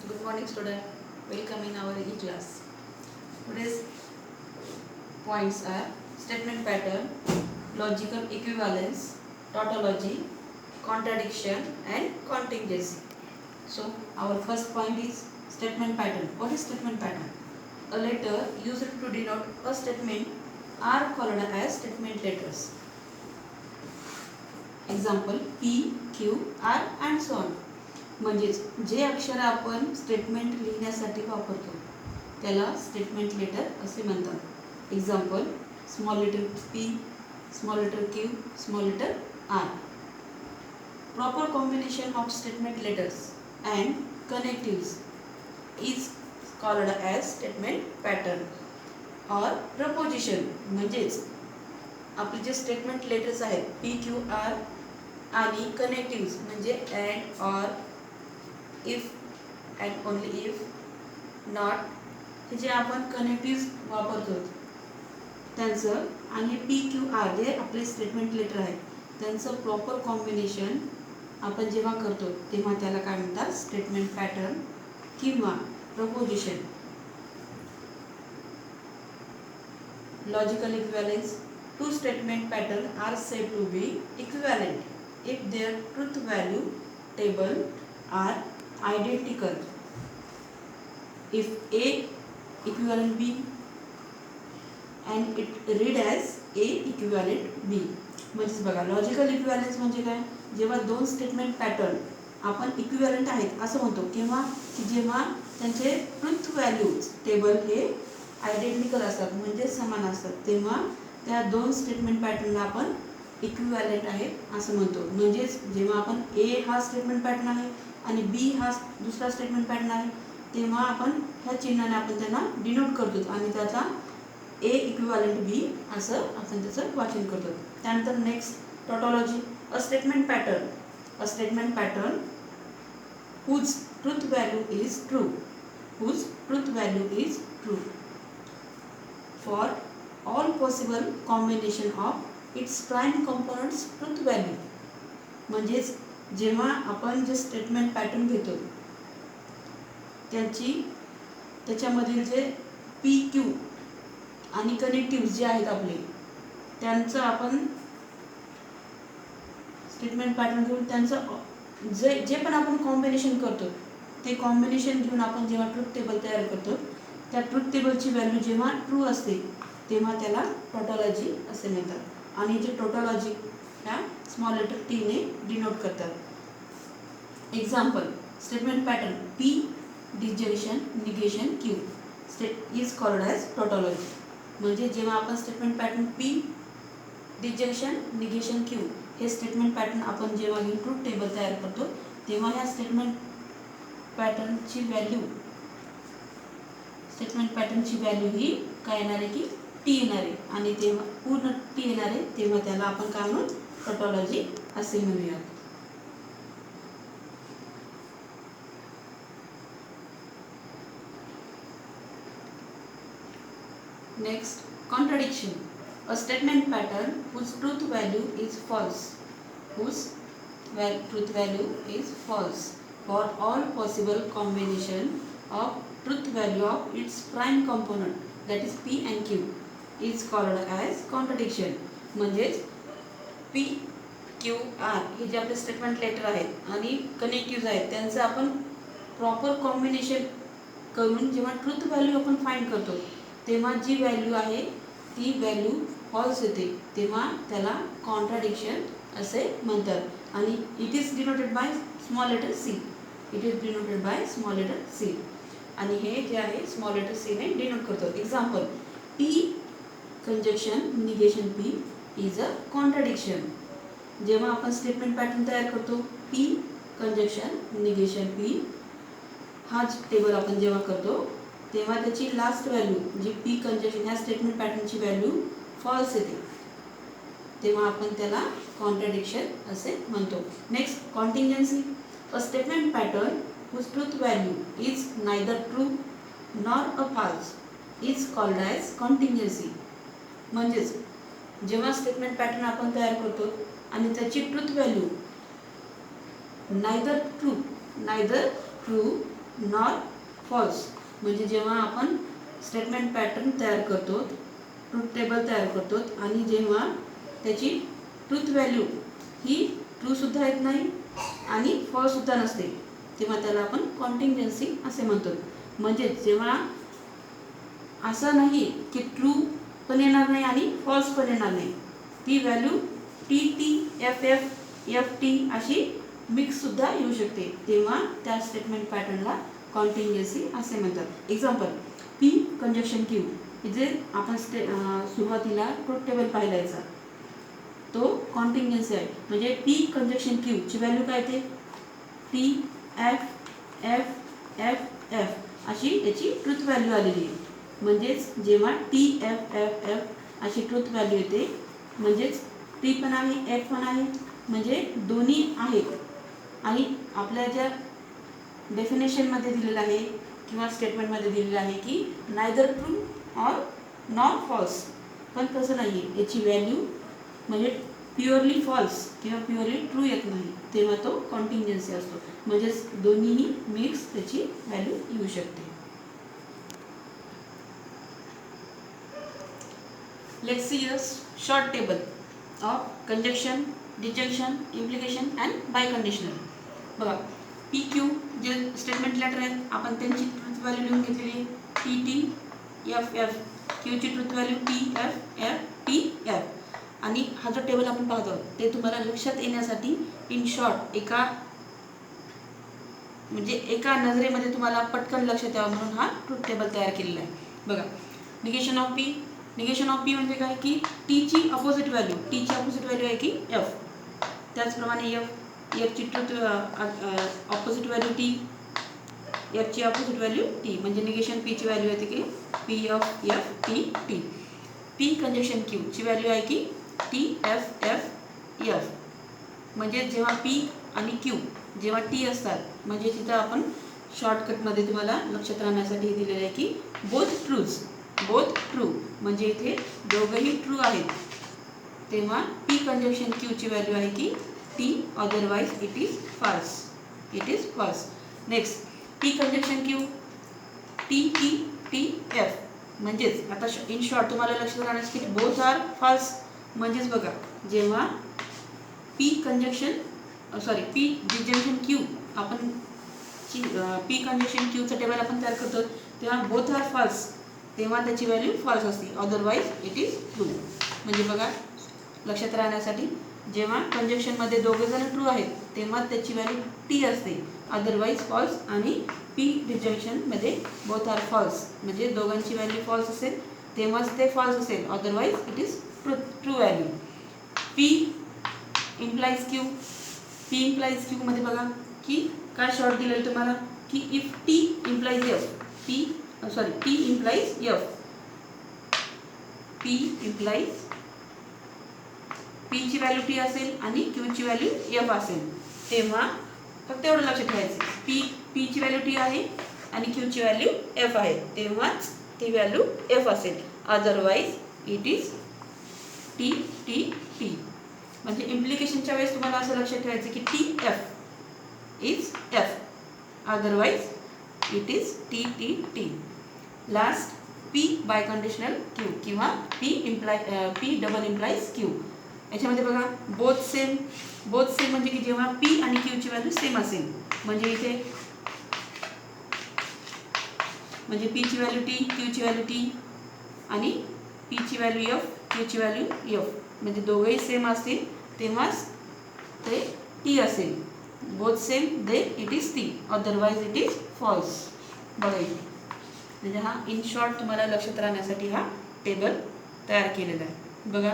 Good morning, student. Welcome in our e-class. Today's points are statement pattern, logical equivalence, tautology, contradiction, and contingency. So, our first point is statement pattern. What is statement pattern? A letter used to denote a statement are called as statement letters. Example P, Q, R and so on. म्हणजेच जे अक्षर आपण statement लिहिण्यासाठी वापरतो त्याला statement letter असे म्हणतात. Example small letter P, small letter Q, small letter R. Proper combination of statement letters and connectives is called as statement pattern or proposition. म्हणजेच आपले जे स्टेटमेंट लेटर्स आहेत पी, क्यू, आर आणि connectives म्हणजे and, or, if and only if, not हे जे आपण connectives वापरतो त्यांचं आणि पी, क्यू, आर जे आपले स्टेटमेंट लेटर आहेत त्यांचं प्रॉपर कॉम्बिनेशन आपण जेव्हा करतो तेव्हा त्याला काय म्हणतात स्टेटमेंट पॅटर्न किंवा proposition. Logical equivalence. Two statement pattern are said to be equivalent if their truth value table are identical. If A equivalent B and it read as A equivalent B. म्हणजेच बघा logical equivalence म्हणजे काय, जेव्हा दोन statement pattern आपण equivalent आहेत असं म्हणतो किंवा जेव्हा त्यांचे ट्रूथ व्हॅल्यूज टेबल हे आयडेंटिकल असतात म्हणजे समान असतात तेव्हा त्या दोन स्टेटमेंट पॅटर्नला आपण इक्विव्हॅलेंट आहे असं म्हणतो. म्हणजेच जेव्हा आपण ए हा स्टेटमेंट पॅटर्न आहे आणि बी हा दुसरा स्टेटमेंट पॅटर्न आहे तेव्हा आपण ह्या चिन्हाने आपण त्यांना डिनोट करतो आणि त्याचा ए इक्विव्हॅलेंट बी असं आपण त्याचं वाचन करतो. त्यानंतर next tautology. A statement pattern whose truth value is true for all possible combination of its prime components truth value. म्हणजेच जेव्हा आपण जे स्टेटमेंट पॅटर्न घेतो त्याच्यामधील जे पी, क्यू आणि कनेक्टिव्ह जे आहेत आपले त्यांचं आपण स्टेटमेंट पॅटर्न घेऊन त्यांचं जे पण आपण कॉम्बिनेशन करतो ते कॉम्बिनेशन घेऊन आपण जेव्हा ट्रूथ टेबल तयार करतो त्या ट्रूथ टेबलची व्हॅल्यू जेव्हा ट्रू असते तेव्हा त्याला टॉटॉलॉजी असे म्हणतात आणि जे टॉटॉलॉजी ह्या स्मॉल लेटर टी ने डिनोट करतात. Example statement pattern P disjunction negation Q is called as tautology. म्हणजे जेव्हा आपण statement pattern P disjunction negation Q हे स्टेटमेंट पॅटर्न आपण जेव्हा घेऊन ट्रूथ टेबल तयार करतो तेव्हा ह्या स्टेटमेंट पॅटर्नची व्हॅल्यू ही काय येणार आहे की टी येणार आहे आणि तेव्हा पूर्ण टी येणार आहे तेव्हा त्याला आपण काय म्हणू टॉटॉलॉजी असे म्हणूया. Next, contradiction. A statement pattern whose truth value is false. Truth value is false for all possible combination of truth value of its prime component that is P and Q is called as contradiction. म्हणजेच P, Q, R हे जे आपले statement letter आहेत आणि connective आहेत त्यांचं आपण proper combination करून जेव्हा ट्रूथ व्हॅल्यू आपण फाइंड करतो तेव्हा जी व्हॅल्यू आहे ती व्हॅल्यू फॉल्स येते तेव्हा त्याला कॉन्ट्राडिक्शन असे म्हणतात आणि it is denoted by small letter C. आणि हे जे आहे स्मॉल लेटर सी ने डिनोट करतो. Example P conjunction negation P is a contradiction. जेव्हा आपण स्टेटमेंट पॅटर्न तयार करतो पी कंजक्शन निगेशन पी हा टेबल आपण जेव्हा करतो तेव्हा त्याची लास्ट व्हॅल्यू जी पी कंजक्शन ह्या स्टेटमेंट पॅटर्नची व्हॅल्यू फॉल्स येते तेव्हा आपण त्याला कॉन्ट्राडिक्शन असे म्हणतो. Next contingency. A statement pattern whose truth value is neither true nor a false is called as contingency. म्हणजेच जेव्हा स्टेटमेंट पॅटर्न आपण तयार करतो आणि त्याची truth value neither true nor false. म्हणजे जेव्हा आपण स्टेटमेंट पॅटर्न तयार करतो, ट्रूथ टेबल तयार करतो आणि जेव्हा त्याची ट्रूथ व्हॅल्यू ही ट्रूसुद्धा येत नाही आणि फॉल्ससुद्धा नसते, तेव्हा त्याला आपण कॉन्टिंजन्सी असे म्हणतो. म्हणजे जेव्हा असं नाही की ट्रू पण येणार नाही आणि फॉल्स पण येणार नाही, ती व्हॅल्यू TTFF अशी मिक्ससुद्धा येऊ शकते, तेव्हा त्या स्टेटमेंट पॅटर्नला कॉन्टिंजन्सी असे म्हणतात. Example, P conjunction Q. जे आपण सुरुवातीला ट्रूथ टेबल पाहिलायचा तो कॉन्टिंजन्सी आहे. म्हणजे P कंजक्शन Q ची व्हॅल्यू काय ते TFFFF अशी याची ट्रूथ व्हॅल्यू आलेली आहे. म्हणजेच जेव्हा TFFF अशी ट्रूथ व्हॅल्यू येते, म्हणजेच T पण आहे F पण आहे, म्हणजे दोन्ही आहेत. आणि आपल्या ज्या डेफिनेशनमध्ये दिलेलं आहे किंवा स्टेटमेंटमध्ये दिलेलं आहे की neither true or nor false, पण तसं नाही आहे. याची व्हॅल्यू म्हणजे प्युअरली फॉल्स किंवा प्युअरली ट्रू येत नाही, तेव्हा तो कॉन्टिंजन्सी असतो. म्हणजेच दोन्हीही मिक्स त्याची व्हॅल्यू येऊ शकते. Let's see a short table of conjunction, disjunction, implication and biconditional. बघा, PQ जे स्टेटमेंट लेटर आहेत आपण त्यांची ट्रूथ व्हॅल्यू लिहून घेतलेली TTFF. क्यूची ट्रूथ व्हॅल्यू TFF. आणि हा जो टेबल आपण पाहतो ते तुम्हाला लक्षात येण्यासाठी इन शॉर्ट एका नजरेमध्ये तुम्हाला पटकन लक्षात यावं म्हणून हा ट्रूथ टेबल तयार केलेला आहे. बघा, निगेशन ऑफ P म्हणजे काय की टीची अपोजिट व्हॅल्यू आहे की F. त्याचप्रमाणे Fची ट्रूथ ऑपोजिट व्हॅल्यू T, Fची ऑपोजिट व्हॅल्यू T. म्हणजे निगेशन Pची व्हॅल्यू येते की PFT. P कंजक्शन Q ची व्हॅल्यू आहे की TFF. म्हणजे जेव्हा P आणि Q जेव्हा T असतात म्हणजे तिथं आपण शॉर्टकटमध्ये तुम्हाला लक्षात राहण्यासाठी दिलेलं आहे की बोथ ट्रू. म्हणजे इथे दोघंही ट्रू आहेत, तेव्हा P कंजक्शन Q ची व्हॅल्यू आहे की T, otherwise it is false. Next, P conjunction Q TTF. म्हणजेच आता इन शॉर्ट तुम्हाला लक्षात राहण्यासाठी की बोथ आर फॉल्स. म्हणजेच बघा, जेव्हा P डिजंक्शन Q आपण P कंजक्शन Qचं टेबल आपण तयार करतो तेव्हा बोथ आर फॉल्स, तेव्हा त्याची व्हॅल्यू फॉल्स असते, अदरवाईज इट इज ट्रू. म्हणजे बघा, लक्षात राहण्यासाठी जेव्हा कंजक्शनमध्ये दोघे जण ट्रू आहेत तेव्हा त्याची व्हॅल्यू T असते, अदरवाईज फॉल्स. आणि P डिजंक्शनमध्ये बोथ आर फॉल्स म्हणजे दोघांची व्हॅल्यू फॉल्स असेल तेव्हाच ते फॉल्स असेल, otherwise it is true value. P implies Q मध्ये बघा की काय शॉर्ट दिलेलं तुम्हाला की if T implies F. T implies F. P ची व्हॅल्यू T असेल आणि Q ची व्हॅल्यू F असेल, तेव्हा फक्त एवढं लक्षात ठेवायचं P ची व्हॅल्यू T आहे आणि Q ची व्हॅल्यू F आहे, तेव्हाच ती व्हॅल्यू F असेल, अदरवाईज इट इज T. म्हणजे इम्प्लिकेशनच्या वेळेस तुम्हाला असं लक्षात ठेवायचं की TF is F, otherwise it is T. Last, P biconditional Q किंवा P डबल इम्प्लाइज Q. याच्यामध्ये बघा, बोथ सेम म्हणजे की जेव्हा P आणि Q ची व्हॅल्यू सेम असेल, म्हणजे इथे म्हणजे P ची व्हॅल्यू T, Q ची व्हॅल्यू T आणि P ची व्हॅल्यू F, Q ची व्हॅल्यू F. म्हणजे दोघेही सेम असतील तेव्हाच ते T असेल. Both same then it is T, otherwise it is false. बघा इथे म्हणजे हा इन शॉर्ट तुम्हाला लक्षात राहण्यासाठी हा टेबल तयार केलेला आहे. बघा,